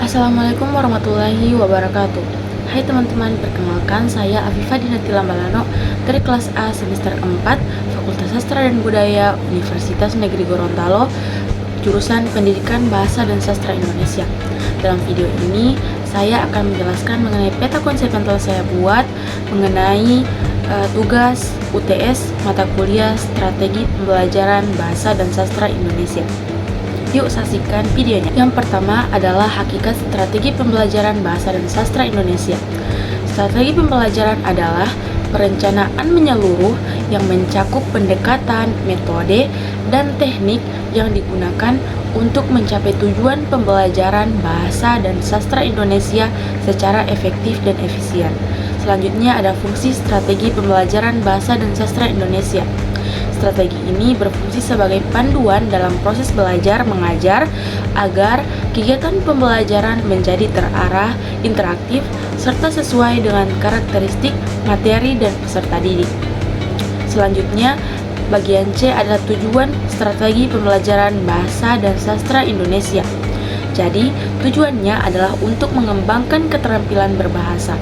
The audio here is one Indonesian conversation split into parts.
Assalamualaikum warahmatullahi wabarakatuh. Hai teman-teman, perkenalkan saya Afifa Dinati Lambalano dari kelas A semester 4 Fakultas Sastra dan Budaya Universitas Negeri Gorontalo, jurusan Pendidikan Bahasa dan Sastra Indonesia. Dalam video ini, saya akan menjelaskan mengenai peta konsep yang telah saya buat mengenai tugas UTS mata kuliah Strategi Pembelajaran Bahasa dan Sastra Indonesia. Yuk saksikan videonya. Yang pertama adalah hakikat strategi pembelajaran bahasa dan sastra Indonesia. Strategi pembelajaran adalah perencanaan menyeluruh yang mencakup pendekatan, metode, dan teknik yang digunakan untuk mencapai tujuan pembelajaran bahasa dan sastra Indonesia secara efektif dan efisien. Selanjutnya ada fungsi strategi pembelajaran bahasa dan sastra Indonesia. Strategi ini berfungsi sebagai panduan dalam proses belajar mengajar agar kegiatan pembelajaran menjadi terarah, interaktif, serta sesuai dengan karakteristik materi dan peserta didik. Selanjutnya, bagian C adalah tujuan strategi pembelajaran bahasa dan sastra Indonesia. Jadi, tujuannya adalah untuk mengembangkan keterampilan berbahasa,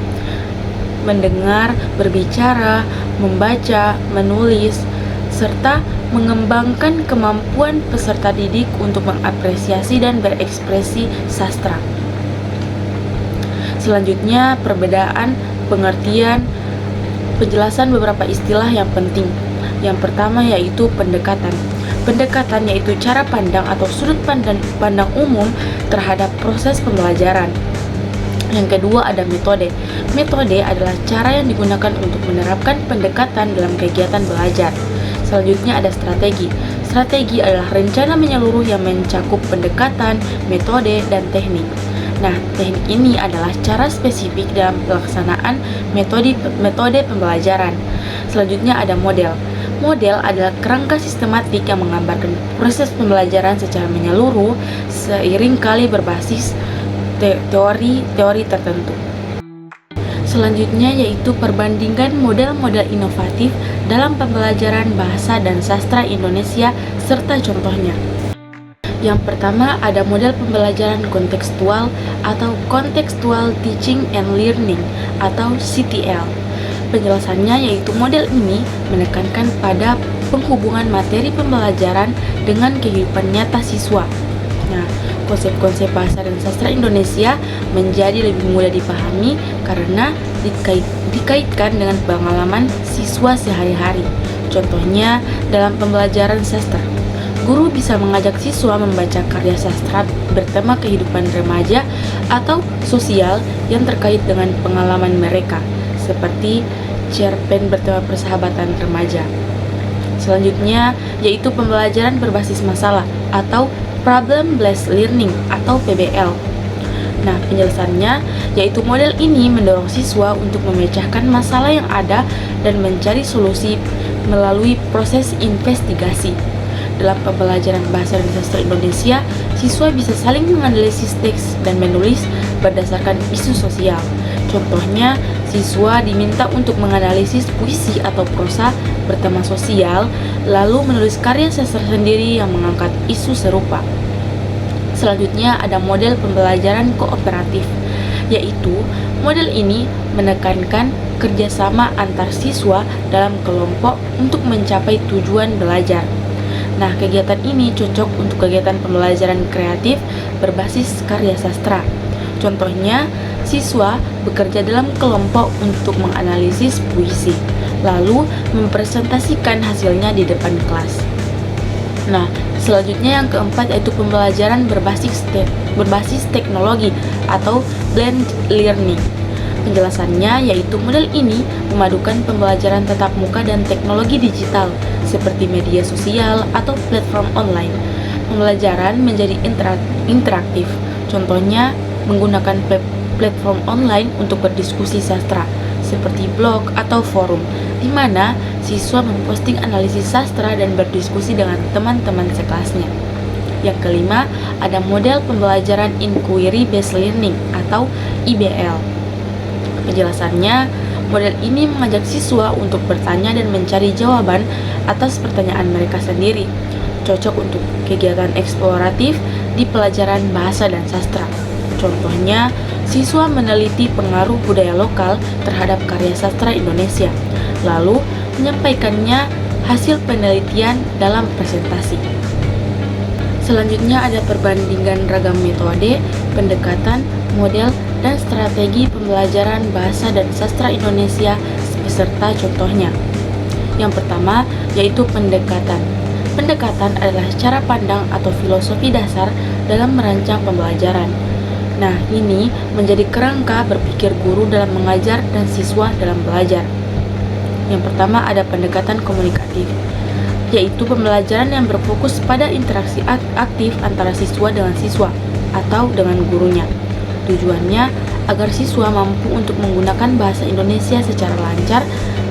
mendengar, berbicara, membaca, menulis, serta mengembangkan kemampuan peserta didik untuk mengapresiasi dan berekspresi sastra. Selanjutnya, perbedaan, pengertian, penjelasan beberapa istilah yang penting. Yang pertama yaitu pendekatan. Pendekatan yaitu cara pandang atau sudut pandang umum terhadap proses pembelajaran. Yang kedua ada metode. Metode adalah cara yang digunakan untuk menerapkan pendekatan dalam kegiatan belajar. Selanjutnya ada strategi. Strategi adalah rencana menyeluruh yang mencakup pendekatan, metode, dan teknik. Nah, teknik ini adalah cara spesifik dalam pelaksanaan metode pembelajaran. Selanjutnya ada model. Model adalah kerangka sistematik yang menggambarkan proses pembelajaran secara menyeluruh seiring kali berbasis teori tertentu. Selanjutnya yaitu perbandingan model-model inovatif dalam pembelajaran bahasa dan sastra Indonesia serta contohnya. Yang pertama ada model pembelajaran kontekstual atau Contextual Teaching and Learning atau CTL. Penjelasannya yaitu model ini menekankan pada penghubungan materi pembelajaran dengan kehidupan nyata siswa. Nah, konsep-konsep bahasa dan sastra Indonesia menjadi lebih mudah dipahami karena dikaitkan dengan pengalaman siswa sehari-hari. Contohnya, dalam pembelajaran sastra, guru bisa mengajak siswa membaca karya sastra bertema kehidupan remaja atau sosial yang terkait dengan pengalaman mereka, seperti cerpen bertema persahabatan remaja. Selanjutnya, yaitu pembelajaran berbasis masalah atau Problem Based Learning atau PBL. Nah, penjelasannya yaitu model ini mendorong siswa untuk memecahkan masalah yang ada dan mencari solusi melalui proses investigasi. Dalam pembelajaran bahasa dan sastra Indonesia, siswa bisa saling menganalisis teks dan menulis berdasarkan isu sosial. Contohnya, siswa diminta untuk menganalisis puisi atau prosa bertema sosial, lalu menulis karya sastra sendiri yang mengangkat isu serupa. Selanjutnya ada model pembelajaran kooperatif, yaitu model ini menekankan kerjasama antar siswa dalam kelompok untuk mencapai tujuan belajar. Nah, kegiatan ini cocok untuk kegiatan pembelajaran kreatif berbasis karya sastra. Contohnya, siswa bekerja dalam kelompok untuk menganalisis puisi, lalu mempresentasikan hasilnya di depan kelas. Nah, selanjutnya yang keempat yaitu pembelajaran berbasis teknologi atau blended learning. Penjelasannya yaitu model ini memadukan pembelajaran tatap muka dan teknologi digital seperti media sosial atau platform online. Pembelajaran menjadi interaktif. Contohnya menggunakan platform online untuk berdiskusi sastra seperti blog atau forum, di mana siswa memposting analisis sastra dan berdiskusi dengan teman-teman sekelasnya. Yang kelima, ada model pembelajaran Inquiry Based Learning atau IBL. Penjelasannya, model ini mengajak siswa untuk bertanya dan mencari jawaban atas pertanyaan mereka sendiri. Cocok untuk kegiatan eksploratif di pelajaran bahasa dan sastra. Contohnya, siswa meneliti pengaruh budaya lokal terhadap karya sastra Indonesia, lalu menyampaikannya hasil penelitian dalam presentasi. Selanjutnya ada perbandingan ragam metode, pendekatan, model, dan strategi pembelajaran bahasa dan sastra Indonesia beserta contohnya. Yang pertama yaitu pendekatan. Pendekatan adalah cara pandang atau filosofi dasar dalam merancang pembelajaran. Nah, ini menjadi kerangka berpikir guru dalam mengajar dan siswa dalam belajar. Yang pertama ada pendekatan komunikatif, yaitu pembelajaran yang berfokus pada interaksi aktif antara siswa dengan siswa atau dengan gurunya. Tujuannya agar siswa mampu untuk menggunakan bahasa Indonesia secara lancar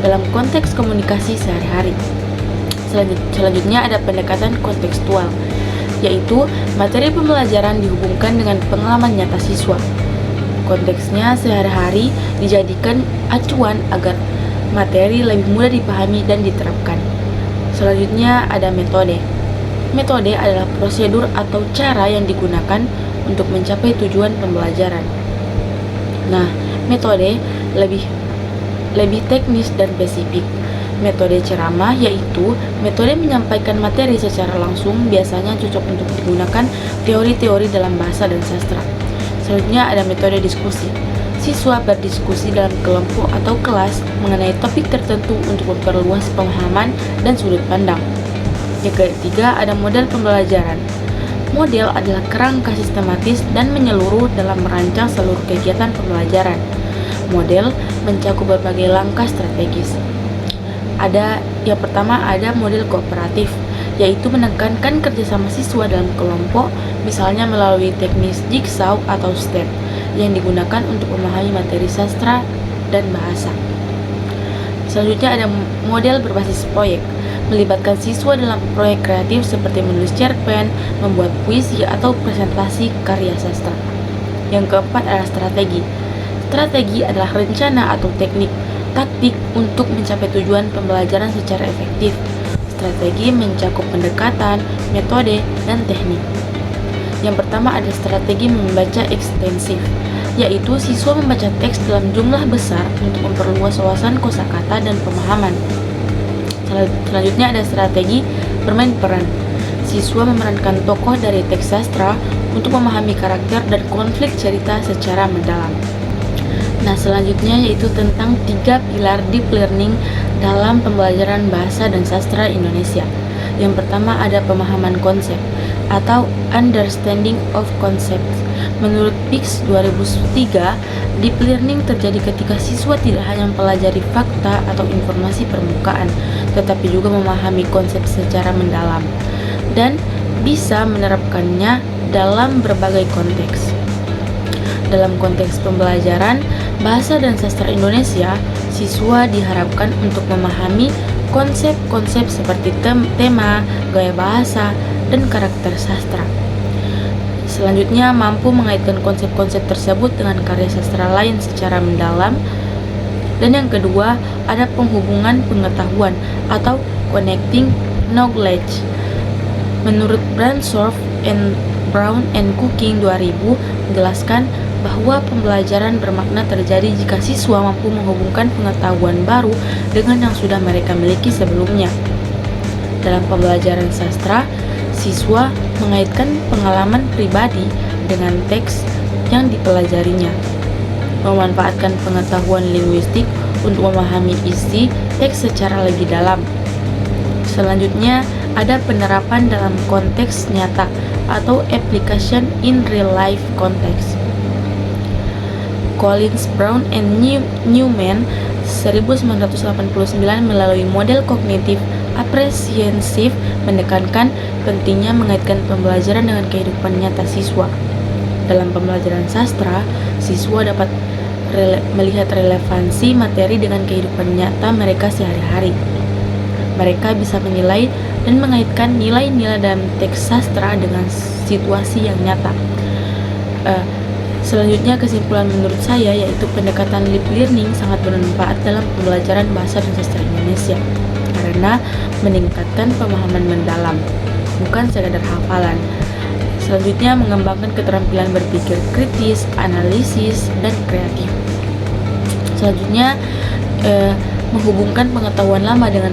dalam konteks komunikasi sehari-hari. Selanjutnya ada pendekatan kontekstual, yaitu materi pembelajaran dihubungkan dengan pengalaman nyata siswa. Konteksnya sehari-hari dijadikan acuan agar materi lebih mudah dipahami dan diterapkan. Selanjutnya ada metode. Metode adalah prosedur atau cara yang digunakan untuk mencapai tujuan pembelajaran. Nah, metode lebih teknis dan spesifik. Metode ceramah yaitu metode menyampaikan materi secara langsung, biasanya cocok untuk digunakan teori-teori dalam bahasa dan sastra. Selanjutnya ada metode diskusi. Siswa berdiskusi dalam kelompok atau kelas mengenai topik tertentu untuk memperluas pemahaman dan sudut pandang. Yang ketiga ada model pembelajaran. Model adalah kerangka sistematis dan menyeluruh dalam merancang seluruh kegiatan pembelajaran. Model mencakup berbagai langkah strategis. Yang pertama ada model kooperatif, yaitu menekankan kerjasama siswa dalam kelompok, misalnya melalui teknis jigsaw atau step yang digunakan untuk memahami materi sastra dan bahasa. Selanjutnya ada model berbasis proyek, melibatkan siswa dalam proyek kreatif seperti menulis cerpen, membuat puisi, atau presentasi karya sastra. Yang keempat adalah strategi. Strategi adalah rencana atau taktik untuk mencapai tujuan pembelajaran secara efektif. Strategi mencakup pendekatan, metode, dan teknik. Yang pertama ada strategi membaca ekstensif, yaitu siswa membaca teks dalam jumlah besar untuk memperluas wawasan kosakata dan pemahaman. Selanjutnya ada strategi bermain peran. Siswa memerankan tokoh dari teks sastra untuk memahami karakter dan konflik cerita secara mendalam. Nah, selanjutnya yaitu tentang 3 pilar deep learning dalam pembelajaran bahasa dan sastra Indonesia. Yang pertama ada pemahaman konsep atau understanding of concepts. Menurut PIX 2003, deep learning terjadi ketika siswa tidak hanya mempelajari fakta atau informasi permukaan, tetapi juga memahami konsep secara mendalam dan bisa menerapkannya dalam berbagai konteks. Dalam konteks pembelajaran bahasa dan sastra Indonesia, siswa diharapkan untuk memahami konsep-konsep seperti tema, gaya bahasa, dan karakter sastra. Selanjutnya, mampu mengaitkan konsep-konsep tersebut dengan karya sastra lain secara mendalam. Dan yang kedua, ada penghubungan pengetahuan atau connecting knowledge. Menurut Bransdorf and Brown and Cooking 2000 menjelaskan bahwa pembelajaran bermakna terjadi jika siswa mampu menghubungkan pengetahuan baru dengan yang sudah mereka miliki sebelumnya. Dalam pembelajaran sastra, siswa mengaitkan pengalaman pribadi dengan teks yang dipelajarinya, memanfaatkan pengetahuan linguistik untuk memahami isi teks secara lebih dalam. Selanjutnya, ada penerapan dalam konteks nyata atau application in real life context. Collins, Brown, and Newman 1989 melalui model kognitif apresiatif menekankan pentingnya mengaitkan pembelajaran dengan kehidupan nyata siswa. Dalam pembelajaran sastra, siswa dapat melihat relevansi materi dengan kehidupan nyata mereka sehari-hari. Mereka bisa menilai dan mengaitkan nilai-nilai dalam teks sastra dengan situasi yang nyata. Selanjutnya, kesimpulan menurut saya yaitu pendekatan deep learning sangat bermanfaat dalam pembelajaran bahasa dan sastra Indonesia karena meningkatkan pemahaman mendalam, bukan sekadar hafalan. Selanjutnya, mengembangkan keterampilan berpikir kritis, analisis, dan kreatif. Selanjutnya, menghubungkan pengetahuan lama dengan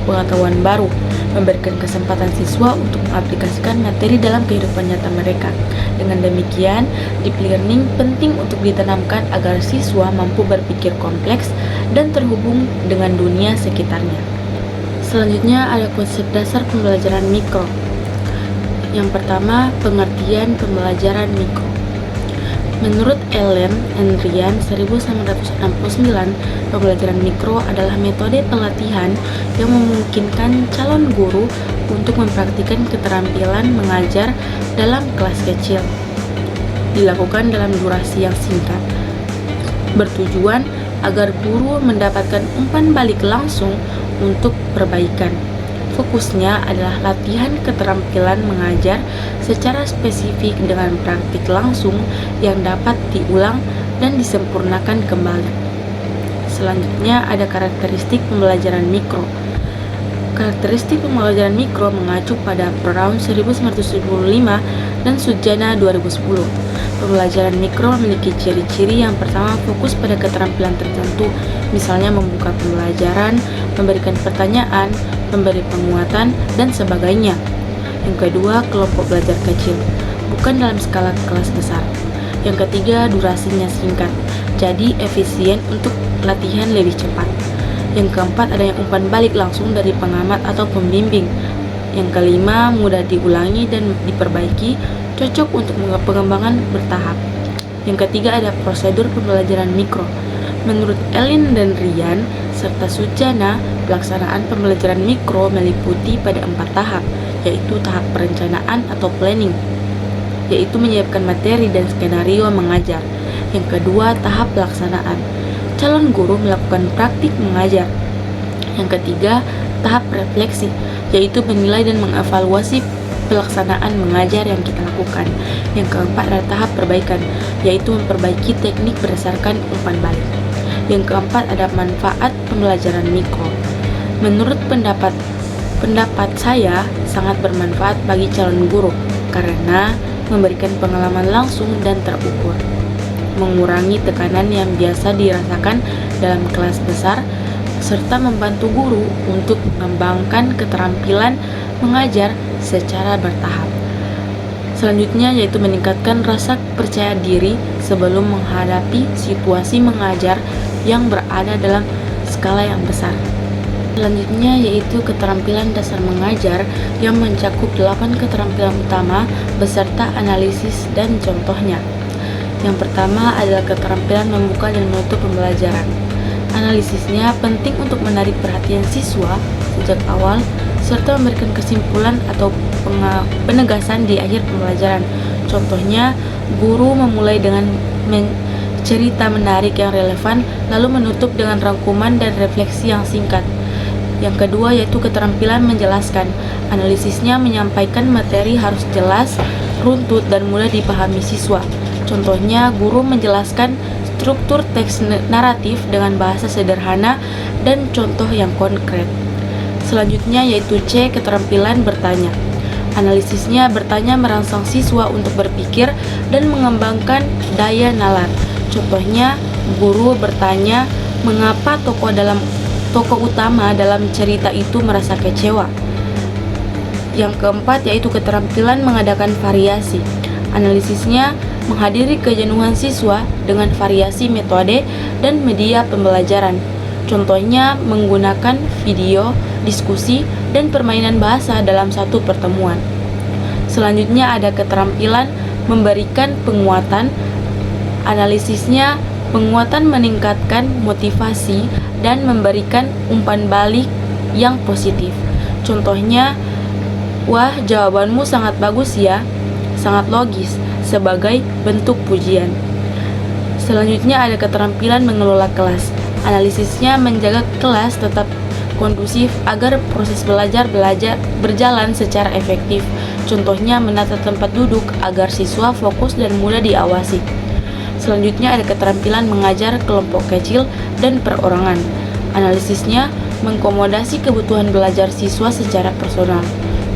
pengetahuan baru, memberikan kesempatan siswa untuk mengaplikasikan materi dalam kehidupan nyata mereka. Dengan demikian, deep learning penting untuk ditanamkan agar siswa mampu berpikir kompleks dan terhubung dengan dunia sekitarnya. Selanjutnya ada konsep dasar pembelajaran mikro. Yang pertama, pengertian pembelajaran mikro. Menurut Allen and Ryan 1969, pembelajaran mikro adalah metode pelatihan yang memungkinkan calon guru untuk mempraktikkan keterampilan mengajar dalam kelas kecil. Dilakukan dalam durasi yang singkat, bertujuan agar guru mendapatkan umpan balik langsung untuk perbaikan. Fokusnya adalah latihan keterampilan mengajar secara spesifik dengan praktik langsung yang dapat diulang dan disempurnakan kembali. Selanjutnya ada karakteristik pembelajaran mikro. Karakteristik pembelajaran mikro mengacu pada Brown 1975 dan Sujana 2010. Pembelajaran mikro memiliki ciri-ciri. Yang pertama, fokus pada keterampilan tertentu, misalnya membuka pembelajaran, memberikan pertanyaan, memberi penguatan, dan sebagainya. Yang kedua, kelompok belajar kecil, bukan dalam skala kelas besar. Yang ketiga, durasinya singkat, jadi efisien untuk latihan lebih cepat. Yang keempat, adanya umpan balik langsung dari pengamat atau pembimbing. Yang kelima, mudah diulangi dan diperbaiki, cocok untuk pengembangan bertahap. Yang ketiga, ada prosedur pembelajaran mikro. Menurut Allen dan Ryan serta Sujana, pelaksanaan pembelajaran mikro meliputi pada 4 tahap, yaitu tahap perencanaan atau planning, yaitu menyiapkan materi dan skenario mengajar. Yang kedua, tahap pelaksanaan. Calon guru melakukan praktik mengajar. Yang ketiga, tahap refleksi, yaitu menilai dan mengevaluasi pelaksanaan mengajar yang kita lakukan. Yang keempat adalah tahap perbaikan, yaitu memperbaiki teknik berdasarkan umpan balik. Yang keempat ada manfaat pembelajaran mikro. Menurut pendapat saya sangat bermanfaat bagi calon guru karena memberikan pengalaman langsung dan terukur, mengurangi tekanan yang biasa dirasakan dalam kelas besar, serta membantu guru untuk mengembangkan keterampilan mengajar secara bertahap. Selanjutnya yaitu meningkatkan rasa percaya diri sebelum menghadapi situasi mengajar yang berada dalam skala yang besar. Selanjutnya yaitu keterampilan dasar mengajar yang mencakup 8 keterampilan utama beserta analisis dan contohnya. Yang pertama adalah keterampilan membuka dan menutup pembelajaran. Analisisnya penting untuk menarik perhatian siswa sejak awal serta memberikan kesimpulan atau penegasan di akhir pembelajaran. Contohnya, guru memulai dengan cerita menarik yang relevan lalu menutup dengan rangkuman dan refleksi yang singkat. Yang kedua yaitu keterampilan menjelaskan. Analisisnya menyampaikan materi harus jelas, runtut, dan mudah dipahami siswa. Contohnya, guru menjelaskan struktur teks naratif dengan bahasa sederhana dan contoh yang konkret. Selanjutnya yaitu C, keterampilan bertanya. Analisisnya bertanya merangsang siswa untuk berpikir dan mengembangkan daya nalar. Contohnya, guru bertanya mengapa tokoh utama dalam cerita itu merasa kecewa. Yang keempat yaitu keterampilan mengadakan variasi. Analisisnya menghadiri kejenuhan siswa dengan variasi metode dan media pembelajaran. Contohnya menggunakan video, diskusi, dan permainan bahasa dalam satu pertemuan. Selanjutnya ada keterampilan memberikan penguatan. Analisisnya penguatan meningkatkan motivasi dan memberikan umpan balik yang positif. Contohnya, wah jawabanmu sangat bagus ya, sangat logis, sebagai bentuk pujian. Selanjutnya ada keterampilan mengelola kelas. Analisisnya menjaga kelas tetap kondusif agar proses belajar berjalan secara efektif. Contohnya menata tempat duduk agar siswa fokus dan mudah diawasi. Selanjutnya ada keterampilan mengajar kelompok kecil dan perorangan. Analisisnya mengkomodasi kebutuhan belajar siswa secara personal.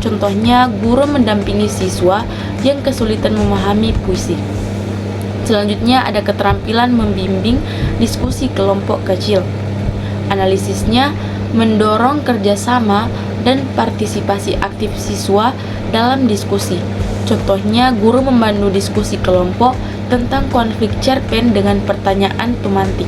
Contohnya, guru mendampingi siswa yang kesulitan memahami puisi. Selanjutnya ada keterampilan membimbing diskusi kelompok kecil. Analisisnya mendorong kerjasama dan partisipasi aktif siswa dalam diskusi. Contohnya, guru memandu diskusi kelompok tentang konflik cerpen dengan pertanyaan pemantik.